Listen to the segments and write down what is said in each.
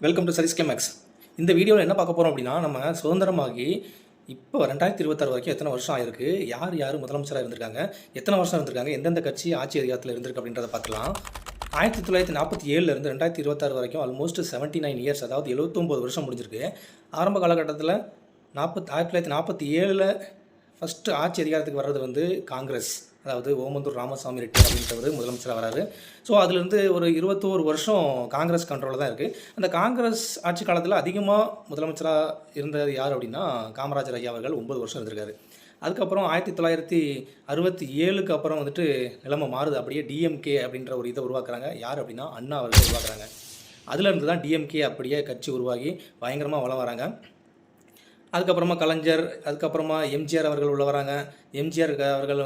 Welcome to Satish climax. இந்த வீடியோவில் என்ன பார்க்க போகிறோம் அப்படின்னா, நம்ம சுதந்திரமாகி இப்போ 2026 வரைக்கும் எத்தனை வருஷம் ஆயிருக்கு, யார் யார் முதலமைச்சராக இருந்திருக்காங்க, எத்தனை வருஷம் இருந்திருக்காங்க, எந்தெந்த கட்சி ஆட்சி அதிகாரத்தில் இருந்திருக்கு அப்படின்றத பார்க்கலாம். 1947 2026 வரைக்கும் ஆல்மோஸ்ட் 79 இயர்ஸ், அதாவது 79 வருஷம் முடிஞ்சிருக்கு. ஆரம்ப காலகட்டத்தில் 1947 ஃபஸ்ட்டு ஆட்சி அதிகாரத்துக்கு வர்றது காங்கிரஸ், அதாவது ஓமந்தூர் ராமசாமி ரெட்டி அப்படின்றவர் முதலமைச்சராக வராரு. ஸோ அதுலேருந்து ஒரு 21 வருஷம் காங்கிரஸ் கண்ட்ரோலில் தான் இருக்குது. அந்த காங்கிரஸ் ஆட்சி காலத்தில் அதிகமாக முதலமைச்சராக இருந்தது யார் அப்படின்னா காமராஜர் ஐயா அவர்கள் 9 வருஷம் இருந்திருக்காரு. அதுக்கப்புறம் 1967 அப்புறம் நிலைமை மாறுது. அப்படியே டிஎம்கே அப்படின்ற ஒரு இதை உருவாக்குறாங்க. யார் அப்படின்னா அண்ணா அவர்கள் உருவாக்குறாங்க. அதுலேருந்து தான் டிஎம்கே அப்படியே கட்சி உருவாகி பயங்கரமாக வளம் வராங்க. அதுக்கப்புறமா கலைஞர், அதுக்கப்புறமா எம்ஜிஆர் அவர்கள் உள்ள வராங்க. எம்ஜிஆர் அவர்கள்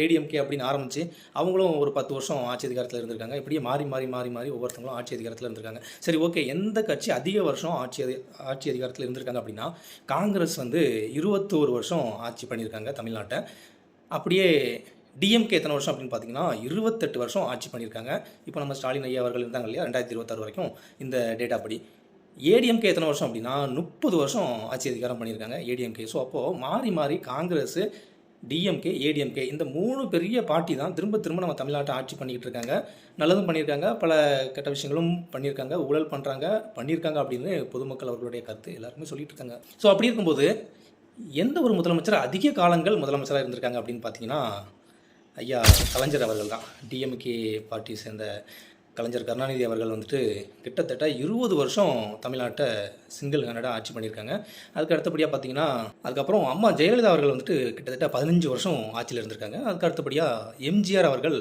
ஏடிஎம்கே அப்படின்னு ஆரம்பித்து அவங்களும் ஒரு 10 வருஷம் ஆட்சி அதிகாரத்தில் இருந்திருக்காங்க. இப்படியே மாறி மாறி மாறி மாறி ஒவ்வொருத்தவங்களும் ஆட்சி அதிகாரத்தில் இருந்திருக்காங்க. சரி, ஓகே, எந்த கட்சி அதிக வருஷம் ஆட்சி அதிகாரத்தில் இருந்திருக்காங்க அப்படின்னா காங்கிரஸ் 21 வருஷம் ஆட்சி பண்ணியிருக்காங்க தமிழ்நாட்டை. அப்படியே டிஎம்கே எத்தனை வருஷம் அப்படின்னு பார்த்தீங்கன்னா 28 வருஷம் ஆட்சி பண்ணியிருக்காங்க. இப்போ நம்ம ஸ்டாலின் ஐயா அவர்கள் இருந்தாங்க இல்லையா, 2026 வரைக்கும் இந்த டேட்டா படி. ஏடிஎம்கே எத்தனை வருஷம் அப்படின்னா 30 வருஷம் ஆட்சி அதிகாரம் பண்ணியிருக்காங்க ஏடிஎம்கே. ஸோ அப்போது மாறி மாறி காங்கிரஸ், டிஎம்கே, ஏடிஎம்கே இந்த 3 பெரிய பார்ட்டி தான் திரும்ப திரும்ப நம்ம தமிழ்நாட்டை ஆட்சி பண்ணிக்கிட்டு இருக்காங்க. நல்லதும் பண்ணியிருக்காங்க, பல கெட்ட விஷயங்களும் பண்ணியிருக்காங்க, ஊழல் பண்ணியிருக்காங்க அப்படின்னு பொதுமக்கள் அவர்களுடைய கருத்து எல்லாருமே சொல்லிட்டு இருக்காங்க. ஸோ அப்படி இருக்கும்போது எந்த ஒரு முதலமைச்சர் அதிக காலங்கள் முதலமைச்சராக இருந்திருக்காங்க அப்படின்னு பார்த்தீங்கன்னா ஐயா கலைஞர் அவர்கள் தான். டிஎம்கே பார்ட்டி சேர்ந்த கலைஞர் கருணாநிதி அவர்கள் கிட்டத்தட்ட 20 வருஷம் தமிழ்நாட்டை சிங்கிள் ஹேண்டடாக ஆட்சி பண்ணியிருக்காங்க. அதுக்கு அடுத்தபடியாக பார்த்தீங்கன்னா அதுக்கப்புறம் அம்மா ஜெயலலிதா அவர்கள் கிட்டத்தட்ட 15 வருஷம் ஆட்சியில் இருந்திருக்காங்க. அதுக்கு அடுத்தபடியாக எம்ஜிஆர் அவர்கள்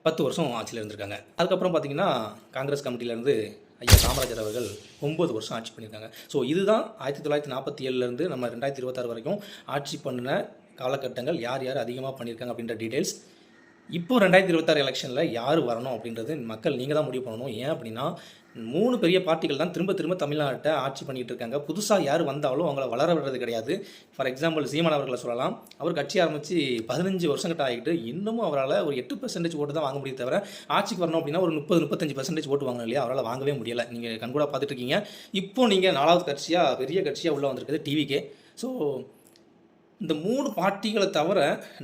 10 வருஷம் ஆட்சியில் இருந்திருக்காங்க. அதுக்கப்புறம் பார்த்தீங்கன்னா காங்கிரஸ் கமிட்டியிலேருந்து ஐயா காமராஜர் அவர்கள் 9 வருஷம் ஆட்சி பண்ணியிருக்காங்க. ஸோ இதுதான் 1947 நம்ம 2026 வரைக்கும் ஆட்சி பண்ணின காலகட்டங்கள், யார் யார் அதிகமாக பண்ணியிருக்காங்க அப்படின்ற டீட்டெயில்ஸ். இப்போ 2026 எலெக்ஷனில் யார் வரணும் அப்படின்றது மக்கள் நீங்கள் தான் முடிவு பண்ணணும். ஏன் அப்படின்னா 3 பெரிய பார்ட்டிகள் தான் திரும்ப திரும்ப தமிழ்நாட்டை ஆட்சி பண்ணிகிட்டு இருக்காங்க. புதுசாக யார் வந்தாலும் அவங்கள வளர விடுறது கிடையாது. ஃபார் எக்ஸாம்பிள் சீமான் அவர்களை சொல்லலாம். அவர் கட்சி ஆரம்பித்து 15 வருஷம் கிட்ட ஆகிட்டு இன்னமும் அவரால் ஒரு 8% ஓட்டு தான் வாங்க முடியும், தவிர ஆட்சிக்கு வரணும் அப்படின்னா ஒரு 30-35% ஓட்டு வாங்கணும் இல்லையா, அவரால் வாங்கவே முடியலை. நீங்கள் கண்கூட பார்த்துட்டு இருக்கீங்க. இப்போ நீங்கள் 4வது கட்சியாக பெரிய கட்சியாக உள்ளே வந்திருக்குது டிவிகே. ஸோ இந்த 3 பார்ட்டிகளை தவிர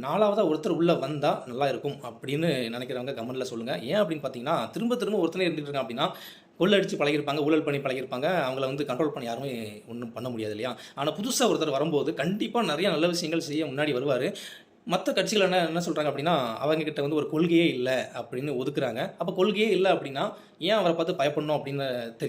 4வதாக ஒருத்தர் உள்ளே வந்தால் நல்லா இருக்கும் அப்படின்னு நினைக்கிறவங்க கமெண்ட்டில் சொல்லுங்கள். ஏன் அப்படின்னு பார்த்தீங்கன்னா திரும்ப திரும்ப ஒருத்தனே இருந்துகிட்டு இருக்காங்க அப்படின்னா கொள்ளடிச்சு பழகிருப்பாங்க, ஊழல் பண்ணி பழகிருப்பாங்க, அவங்கள கண்ட்ரோல் பண்ணி யாருமே ஒன்றும் பண்ண முடியாது இல்லையா. ஆனால் புதுசாக ஒருத்தர் வரும்போது கண்டிப்பாக நிறைய நல்ல விஷயங்கள் செய்ய முன்னாடி வருவார். மற்ற கட்சிகள் என்ன சொல்கிறாங்க அப்படின்னா அவங்கக்கிட்ட ஒரு கொள்கையே இல்லை அப்படின்னு ஒதுக்குறாங்க. அப்போ கொள்கையே இல்லை அப்படின்னா ஏன் அவரை பார்த்து பயப்படணும் அப்படின்னு